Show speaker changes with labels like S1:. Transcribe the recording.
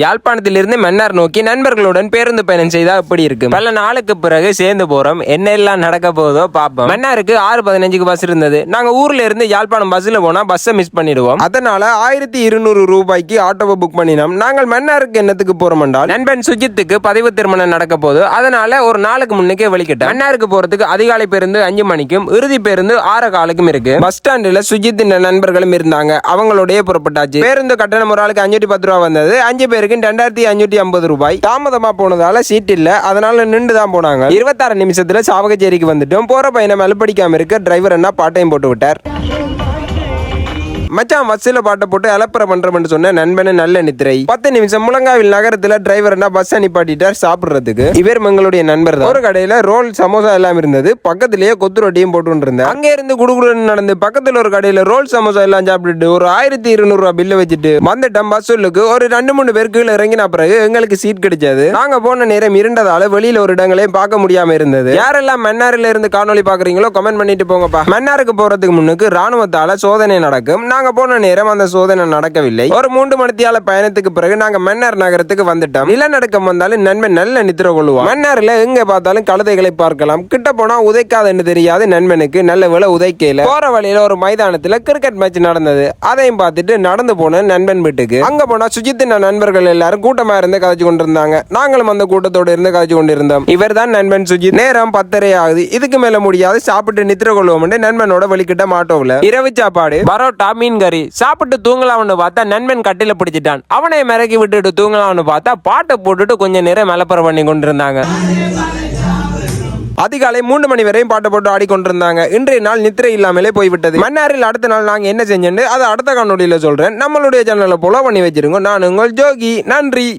S1: யாழ்ப்பாணத்திலிருந்து மன்னார் நோக்கி நண்பர்களுடன் பேருந்து பயணம் செய்தா எப்படி இருக்கு? பல நாளுக்கு பிறகு சேர்ந்து போறோம். என்ன எல்லாம் நடக்க போதோ பாப்போம். மன்னாருக்கு 6:15 பஸ் இருந்தது. நாங்க ஊர்ல இருந்து யாழ்ப்பாணம் பஸ்ல போனா பஸ்ஸை மிஸ் பண்ணிடுவோம். அதனால 1200 ரூபாய்க்கு ஆட்டோவை புக் பண்ணினோம். நாங்கள் மன்னாருக்கு என்னத்துக்கு போறோம் என்றால் நண்பன் சுஜித்துக்கு பதிவு திருமணம் நடக்க போது. அதனால ஒரு நாளுக்கு முன்னுக்கே வெளிக்கிட்டேன். மன்னாருக்கு போறதுக்கு அதிகாலை பேருந்து 5 மணிக்கும் இறுதி பேருந்து 6:15க்கும் இருக்கு. பஸ் ஸ்டாண்டில் சுஜித்தின் நண்பர்களும் இருந்தாங்க. அவங்களோடய புறப்பட்டாச்சு. பேருந்து கட்டணம் ஒரு ஆளுக்கு 510 ரூபா வந்தது. 5 பேருக்கு 2550 ரூபாய். தாமதமா போனதால சீட் இல்ல, அதனால நின்று தான் போனாங்க. 26 நிமிஷத்துல சாவகச்சேரிக்கு வந்துட்டோம். போற பயணம் அலுப்படிக்காம இருக்க டிரைவர் என்ன பாட்டையும் போட்டு விட்டார். மச்சான் பஸ்ல பாட்டை போட்டு அலப்பற பண்றோம்னு சொன்ன நண்பனு நல்ல நித்திரை. 10 நிமிஷம் முழங்காவில் நகரத்துல டிரைவர் என்ன பஸ் அனுப்பாட்டிட்டார் சாப்பிடுறதுக்கு. இவர் எங்களுடைய நண்பர் தான். ஒரு கடையில ரோல் சமோசா எல்லாம் இருந்தது. பக்கத்திலேயே கொத்து ரொட்டியும் போட்டு இருந்தேன். அங்க இருந்து குடுகுடுன்னு நடந்து பக்கத்துல ஒரு கடையில ரோல் சமோசா எல்லாம் சாப்பிட்டுட்டு ஒரு 1200 ரூபாய் பில்ல வச்சுட்டு வந்துட்டோம். பஸ்ஸுக்கு ஒரு 2-3 பேர் கீழே இறங்கின பிறகு எங்களுக்கு சீட் கிடைச்சது. நாங்க போன நேரம் இருண்டதால வெளியில ஒரு இடங்களையும் பார்க்க முடியாம இருந்தது. யாரெல்லாம் மன்னாரில இருந்து காணொலி பாக்குறீங்களோ கமெண்ட் பண்ணிட்டு போங்கப்பா. மன்னாருக்கு போறதுக்கு முன்னுக்கு ராணுவத்தால சோதனை நடக்கும். நாங்க போன நேரம் அந்த சோதனை நடக்கவில்லை. ஒரு 3 மணித்தியால பயணத்துக்கு பிறகு நாங்க மன்னார் நகரத்துக்கு வந்துட்டோம். நிலநடுக்கம் வந்தாலும் நண்பன் நல்ல நித்திர கொள்ளுவான். மன்னார்ல எங்க பார்த்தாலும் கழுதைகளை பார்க்கலாம். கிட்ட போனா உதைக்காதுன்னு தெரியாது நண்பனுக்கு. நல்ல வேளை உதைக்கல. போற வழியில ஒரு மைதானத்துல கிரிக்கெட் மேட்ச் நடந்தது. அதையும் பார்த்துட்டு நடந்து போன நண்பன் வீட்டுக்கு. அங்க போனா சுஜித்தின் நண்பர்கள் எல்லாரும் கூட்டமா இருந்து கதைச்சு கொண்டிருந்தாங்க. நாங்களும் அந்த கூட்டத்தோட இருந்து கதைச்சு கொண்டிருந்தோம். இவர் தான் நண்பன் சுஜித். நேரம் 10:30 ஆகுது. இதுக்கு மேல முடியாது, சாப்பிட்டு நித்திர கொள்வோம் நண்பனோட வலிக்கிட்ட மாட்டோம்ல. இரவு சாப்பாடு பரோட்டா மீன் கறி. சாப்பிட்டு தூங்கலாம்னு பார்த்தா நண்பன் கட்டில பிடிச்சிட்டான். அவனை மிரக்கி விட்டுட்டு தூங்கலாம்னு பார்த்தா பாட்டை போட்டுட்டு கொஞ்ச நேரம் மலப்பற பண்ணி கொண்டிருந்தாங்க. அதிகாலை 3 மணி வரையும் பாட்டை போட்டு ஆடிக்கொண்டிருந்தாங்க. இன்றைய நாள் நித்திரை இல்லாமலே போய்விட்டது. மன்னாரில் அடுத்த நாள் நாங்க என்ன செஞ்சோன்னு அதை அடுத்த காணொலியில சொல்றேன். நம்மளுடைய சேனலை ஃபாலோ பண்ணி வச்சிருங்க. நான் உங்கள் ஜோகி. நன்றி.